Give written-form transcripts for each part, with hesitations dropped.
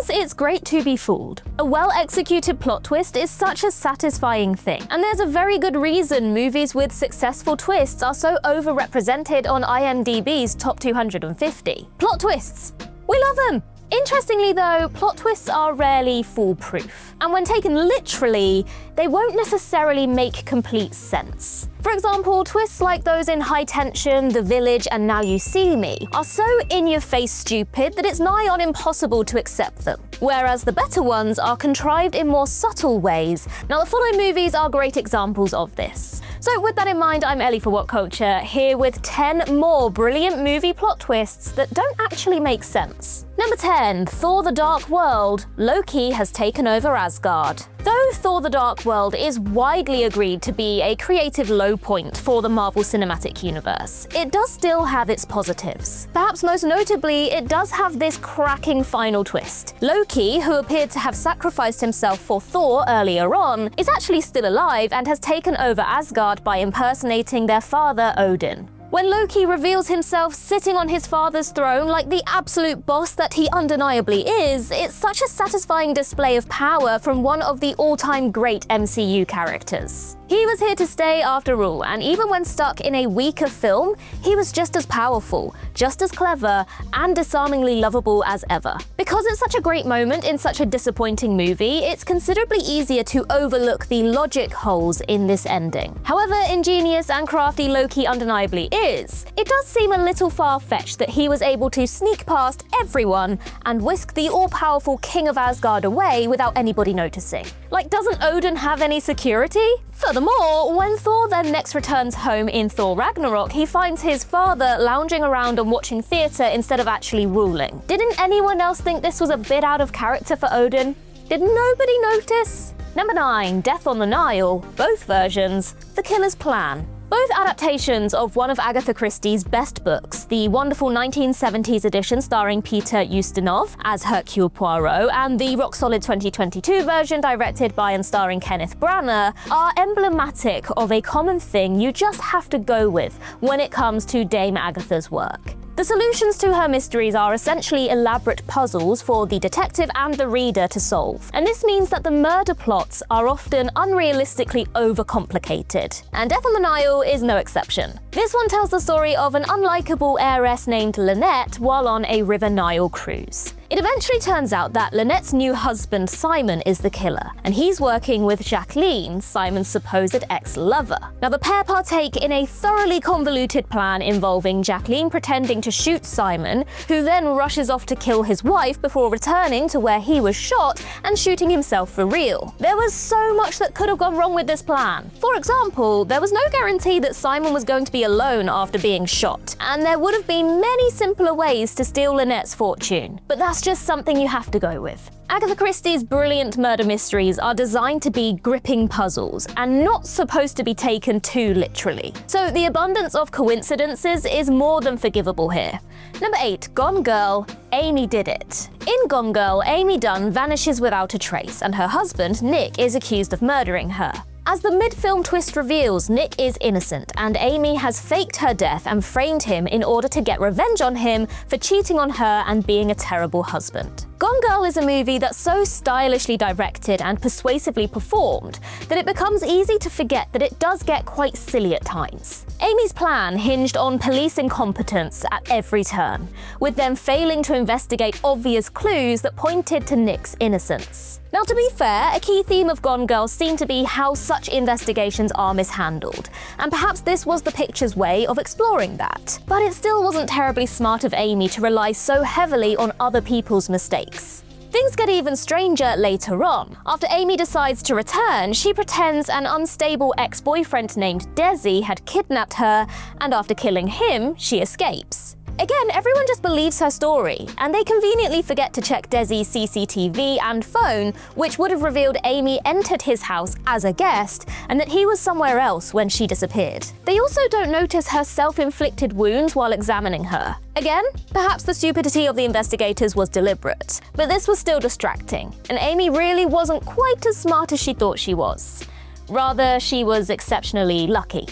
Plus, it's great to be fooled. A well-executed plot twist is such a satisfying thing, and there's a very good reason movies with successful twists are so overrepresented on IMDb's top 250. Plot twists! We love them! Interestingly though, plot twists are rarely foolproof, and when taken literally, they won't necessarily make complete sense. For example, twists like those in High Tension, The Village, and Now You See Me are so in-your-face stupid that it's nigh on impossible to accept them, whereas the better ones are contrived in more subtle ways. Now, the following movies are great examples of this. So with that in mind, I'm Ellie for What Culture, here with 10 more brilliant movie plot twists that don't actually make sense. Number 10, Thor: The Dark World. Loki has taken over Asgard. Though Thor: The Dark World is widely agreed to be a creative low point for the Marvel Cinematic Universe, it does still have its positives. Perhaps most notably, it does have this cracking final twist. Loki, who appeared to have sacrificed himself for Thor earlier on, is actually still alive and has taken over Asgard by impersonating their father, Odin. When Loki reveals himself sitting on his father's throne like the absolute boss that he undeniably is, it's such a satisfying display of power from one of the all-time great MCU characters. He was here to stay after all, and even when stuck in a weaker film, he was just as powerful, just as clever, and disarmingly lovable as ever. Because it's such a great moment in such a disappointing movie, it's considerably easier to overlook the logic holes in this ending. However ingenious and crafty Loki undeniably is, it does seem a little far-fetched that he was able to sneak past everyone and whisk the all-powerful King of Asgard away without anybody noticing. Like, doesn't Odin have any security? Furthermore, when Thor then next returns home in Thor Ragnarok, he finds his father lounging around and watching theatre instead of actually ruling. Didn't anyone else think this was a bit out of character for Odin? Did nobody notice? Number 9, Death on the Nile. Both versions, The Killer's Plan. Both adaptations of one of Agatha Christie's best books, the wonderful 1970s edition starring Peter Ustinov as Hercule Poirot, and the rock-solid 2022 version directed by and starring Kenneth Branagh, are emblematic of a common thing you just have to go with when it comes to Dame Agatha's work. The solutions to her mysteries are essentially elaborate puzzles for the detective and the reader to solve. And this means that the murder plots are often unrealistically overcomplicated. And Death on the Nile is no exception. This one tells the story of an unlikable heiress named Lynette while on a River Nile cruise. It eventually turns out that Lynette's new husband, Simon, is the killer, and he's working with Jacqueline, Simon's supposed ex-lover. Now, the pair partake in a thoroughly convoluted plan involving Jacqueline pretending to shoot Simon, who then rushes off to kill his wife before returning to where he was shot and shooting himself for real. There was so much that could have gone wrong with this plan. For example, there was no guarantee that Simon was going to be alone after being shot, and there would have been many simpler ways to steal Lynette's fortune. But that's just something you have to go with. Agatha Christie's brilliant murder mysteries are designed to be gripping puzzles and not supposed to be taken too literally. So the abundance of coincidences is more than forgivable here. Number 8, Gone Girl. Amy did it. In Gone Girl, Amy Dunn vanishes without a trace, and her husband, Nick, is accused of murdering her. As the mid-film twist reveals, Nick is innocent, and Amy has faked her death and framed him in order to get revenge on him for cheating on her and being a terrible husband. Gone Girl is a movie that's so stylishly directed and persuasively performed that it becomes easy to forget that it does get quite silly at times. Amy's plan hinged on police incompetence at every turn, with them failing to investigate obvious clues that pointed to Nick's innocence. Now, to be fair, a key theme of Gone Girl seemed to be how such investigations are mishandled, and perhaps this was the picture's way of exploring that. But it still wasn't terribly smart of Amy to rely so heavily on other people's mistakes. Things get even stranger later on. After Amy decides to return, she pretends an unstable ex-boyfriend named Desi had kidnapped her, and after killing him, she escapes. Again, everyone just believes her story, and they conveniently forget to check Desi's CCTV and phone, which would have revealed Amy entered his house as a guest and that he was somewhere else when she disappeared. They also don't notice her self-inflicted wounds while examining her. Again, perhaps the stupidity of the investigators was deliberate, but this was still distracting, and Amy really wasn't quite as smart as she thought she was. Rather, she was exceptionally lucky.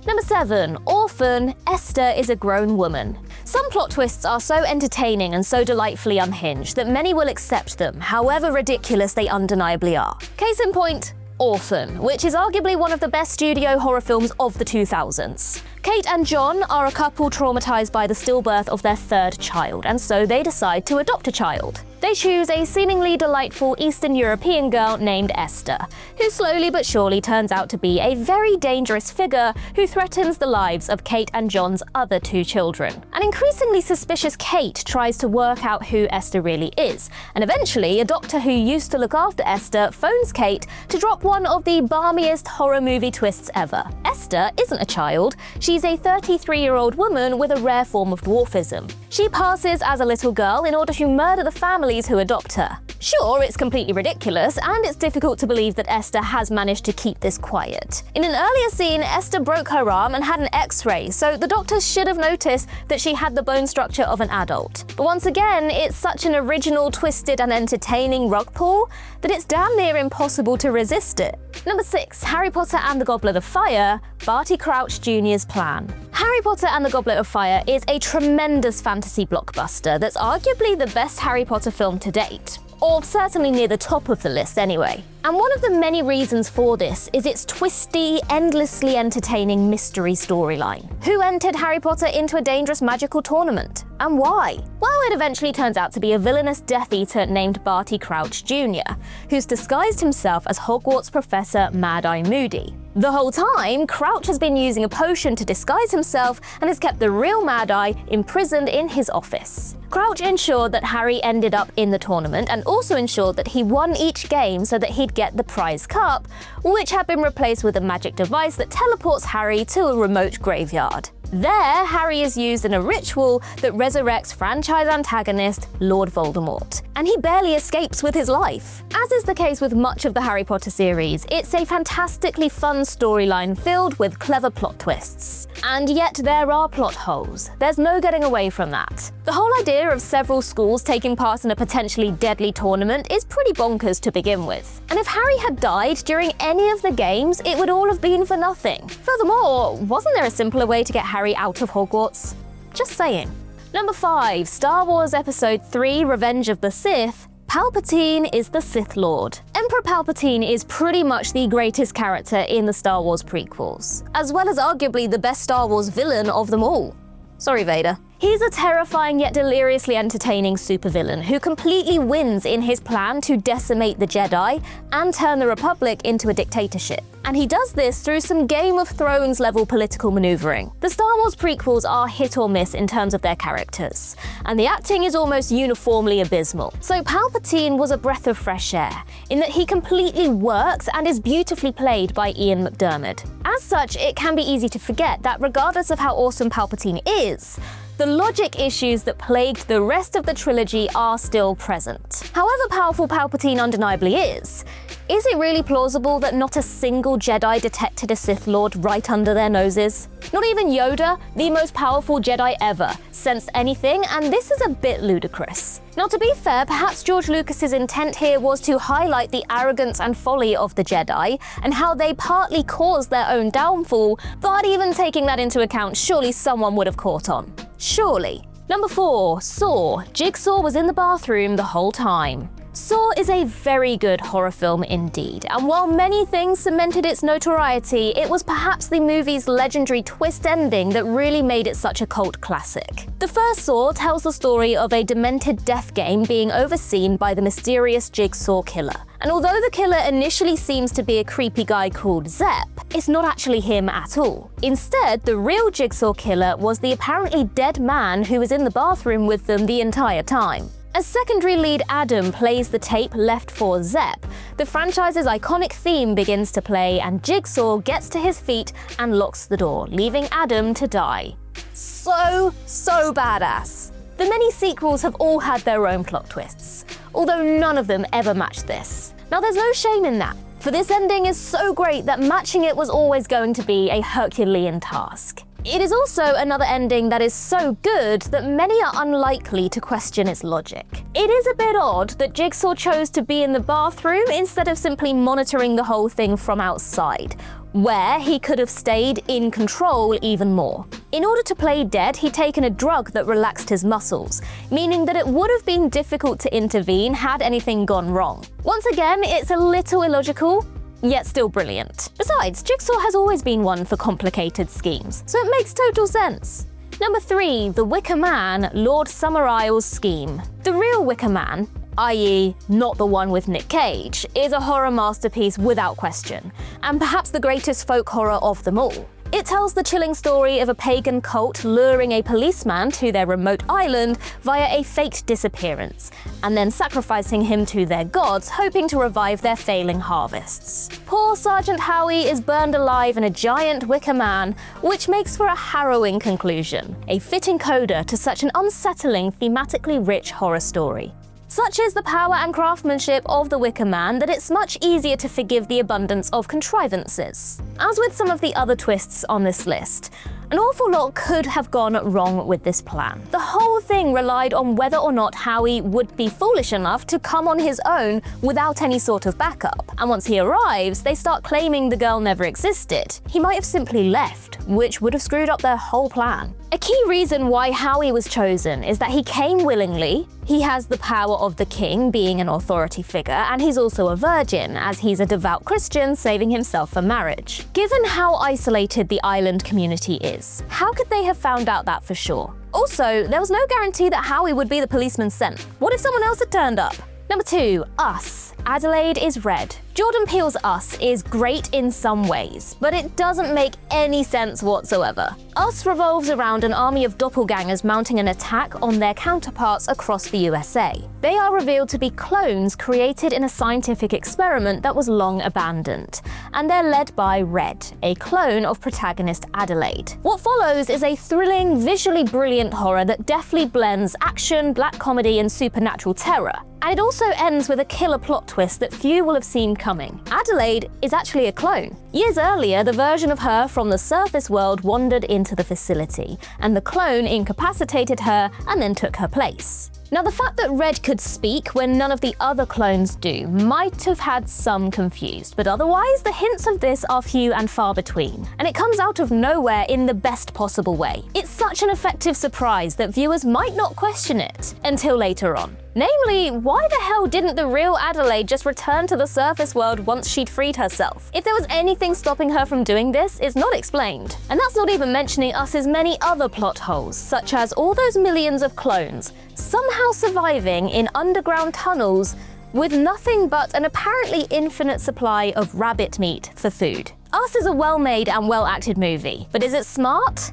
Number 7. Orphan, Esther is a grown woman. Some plot twists are so entertaining and so delightfully unhinged that many will accept them, however ridiculous they undeniably are. Case in point, Orphan, which is arguably one of the best studio horror films of the 2000s. Kate and John are a couple traumatized by the stillbirth of their third child, and so they decide to adopt a child. They choose a seemingly delightful Eastern European girl named Esther, who slowly but surely turns out to be a very dangerous figure who threatens the lives of Kate and John's other 2 children. An increasingly suspicious Kate tries to work out who Esther really is, and eventually a doctor who used to look after Esther phones Kate to drop one of the balmiest horror movie twists ever. Esther isn't a child, she's a 33-year-old woman with a rare form of dwarfism. She passes as a little girl in order to murder the families who adopt her. Sure, it's completely ridiculous, and it's difficult to believe that Esther has managed to keep this quiet. In an earlier scene, Esther broke her arm and had an X-ray, so the doctors should have noticed that she had the bone structure of an adult. But once again, it's such an original, twisted, and entertaining rug pull that it's damn near impossible to resist it. Number 6. Harry Potter and the Goblet of Fire, Barty Crouch Jr.'s plan. Harry Potter and the Goblet of Fire is a tremendous fantasy blockbuster that's arguably the best Harry Potter film to date. Or certainly near the top of the list anyway. And one of the many reasons for this is its twisty, endlessly entertaining mystery storyline. Who entered Harry Potter into a dangerous magical tournament? And why? Well, it eventually turns out to be a villainous Death Eater named Barty Crouch Jr., who's disguised himself as Hogwarts Professor Mad-Eye Moody. The whole time, Crouch has been using a potion to disguise himself and has kept the real Mad-Eye imprisoned in his office. Crouch ensured that Harry ended up in the tournament and also ensured that he won each game so that he'd get the prize cup, which had been replaced with a magic device that teleports Harry to a remote graveyard. There, Harry is used in a ritual that resurrects franchise antagonist Lord Voldemort, and he barely escapes with his life. As is the case with much of the Harry Potter series, it's a fantastically fun storyline filled with clever plot twists. And yet there are plot holes. There's no getting away from that. The whole idea of several schools taking part in a potentially deadly tournament is pretty bonkers to begin with. And if Harry had died during any of the games, it would all have been for nothing. Furthermore, wasn't there a simpler way to get Harry out of Hogwarts? Just saying. Number 5. Star Wars Episode 3 Revenge of the Sith. Palpatine is the Sith Lord. Emperor Palpatine is pretty much the greatest character in the Star Wars prequels, as well as arguably the best Star Wars villain of them all. Sorry, Vader. He's a terrifying yet deliriously entertaining supervillain who completely wins in his plan to decimate the Jedi and turn the Republic into a dictatorship. And he does this through some Game of Thrones level political maneuvering. The Star Wars prequels are hit or miss in terms of their characters, and the acting is almost uniformly abysmal. So Palpatine was a breath of fresh air, in that he completely works and is beautifully played by Ian McDiarmid. As such, it can be easy to forget that regardless of how awesome Palpatine is, the logic issues that plagued the rest of the trilogy are still present. However powerful Palpatine undeniably is it really plausible that not a single Jedi detected a Sith Lord right under their noses? Not even Yoda, the most powerful Jedi ever, sensed anything, and this is a bit ludicrous. Now, to be fair, perhaps George Lucas's intent here was to highlight the arrogance and folly of the Jedi and how they partly caused their own downfall, but even taking that into account, surely someone would have caught on. Surely. Number 4. Saw. Jigsaw was in the bathroom the whole time. Saw is a very good horror film indeed, and while many things cemented its notoriety, it was perhaps the movie's legendary twist ending that really made it such a cult classic. The first Saw tells the story of a demented death game being overseen by the mysterious Jigsaw killer. And although the killer initially seems to be a creepy guy called Zepp, it's not actually him at all. Instead, the real Jigsaw killer was the apparently dead man who was in the bathroom with them the entire time. As secondary lead Adam plays the tape left for Zepp, the franchise's iconic theme begins to play and Jigsaw gets to his feet and locks the door, leaving Adam to die. So badass. The many sequels have all had their own plot twists, although none of them ever matched this. Now, there's no shame in that, for this ending is so great that matching it was always going to be a Herculean task. It is also another ending that is so good that many are unlikely to question its logic. It is a bit odd that Jigsaw chose to be in the bathroom instead of simply monitoring the whole thing from outside, where he could have stayed in control even more. In order to play dead, he'd taken a drug that relaxed his muscles, meaning that it would have been difficult to intervene had anything gone wrong. Once again, it's a little illogical, yet still brilliant. Besides, Jigsaw has always been one for complicated schemes, so it makes total sense. Number 3, the Wicker Man, Lord Summerisle's scheme. The real Wicker Man, i.e. not the one with Nick Cage, is a horror masterpiece without question, and perhaps the greatest folk horror of them all. It tells the chilling story of a pagan cult luring a policeman to their remote island via a faked disappearance, and then sacrificing him to their gods, hoping to revive their failing harvests. Poor Sergeant Howie is burned alive in a giant wicker man, which makes for a harrowing conclusion, a fitting coda to such an unsettling, thematically rich horror story. Such is the power and craftsmanship of the Wicker Man that it's much easier to forgive the abundance of contrivances. As with some of the other twists on this list, an awful lot could have gone wrong with this plan. The whole thing relied on whether or not Howie would be foolish enough to come on his own without any sort of backup. And once he arrives, they start claiming the girl never existed. He might have simply left, which would have screwed up their whole plan. A key reason why Howie was chosen is that he came willingly, he has the power of the king, being an authority figure, and he's also a virgin, as he's a devout Christian saving himself for marriage. Given how isolated the island community is, how could they have found out that for sure? Also, there was no guarantee that Howie would be the policeman sent. What if someone else had turned up? Number 2, Us. Adelaide is Red. Jordan Peele's Us is great in some ways, but it doesn't make any sense whatsoever. Us revolves around an army of doppelgangers mounting an attack on their counterparts across the USA. They are revealed to be clones created in a scientific experiment that was long abandoned, and they're led by Red, a clone of protagonist Adelaide. What follows is a thrilling, visually brilliant horror that deftly blends action, black comedy, and supernatural terror. And it also ends with a killer plot twist that few will have seen coming. Adelaide is actually a clone. Years earlier, the version of her from the surface world wandered into the facility, and the clone incapacitated her and then took her place. Now, the fact that Red could speak when none of the other clones do might have had some confused, but otherwise the hints of this are few and far between, and it comes out of nowhere in the best possible way. It's such an effective surprise that viewers might not question it until later on. Namely, why the hell didn't the real Adelaide just return to the surface world once she'd freed herself? If there was anything stopping her from doing this, it's not explained. And that's not even mentioning Us's many other plot holes, such as all those millions of clones somehow surviving in underground tunnels with nothing but an apparently infinite supply of rabbit meat for food. Us is a well-made and well-acted movie, but is it smart?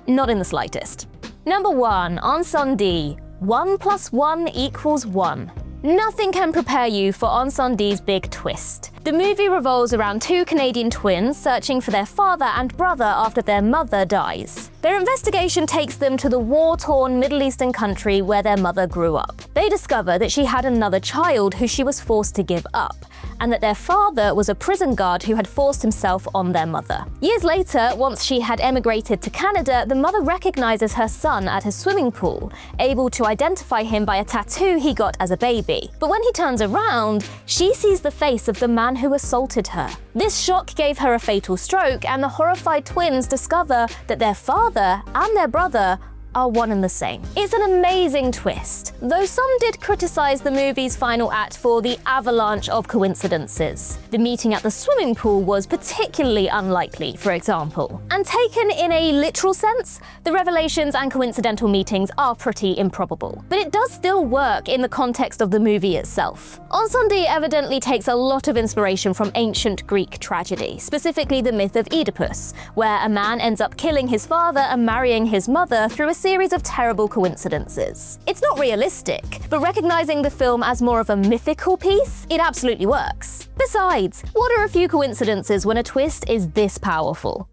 Not in the slightest. Number 1, Ensondie. 1 + 1 = 1. Nothing can prepare you for Ensondie's big twist. The movie revolves around 2 Canadian twins searching for their father and brother after their mother dies. Their investigation takes them to the war-torn Middle Eastern country where their mother grew up. They discover that she had another child who she was forced to give up, and that their father was a prison guard who had forced himself on their mother. Years later, once she had emigrated to Canada, the mother recognizes her son at a swimming pool, able to identify him by a tattoo he got as a baby. But when he turns around, she sees the face of the man who assaulted her. This shock gave her a fatal stroke, and the horrified twins discover that their father and their brother are one and the same. It's an amazing twist, though some did criticize the movie's final act for the avalanche of coincidences. The meeting at the swimming pool was particularly unlikely, for example. And taken in a literal sense, the revelations and coincidental meetings are pretty improbable. But it does still work in the context of the movie itself. Ensondie evidently takes a lot of inspiration from ancient Greek tragedy, specifically the myth of Oedipus, where a man ends up killing his father and marrying his mother through a series of terrible coincidences. It's not realistic, but recognizing the film as more of a mythical piece, it absolutely works. Besides, what are a few coincidences when a twist is this powerful?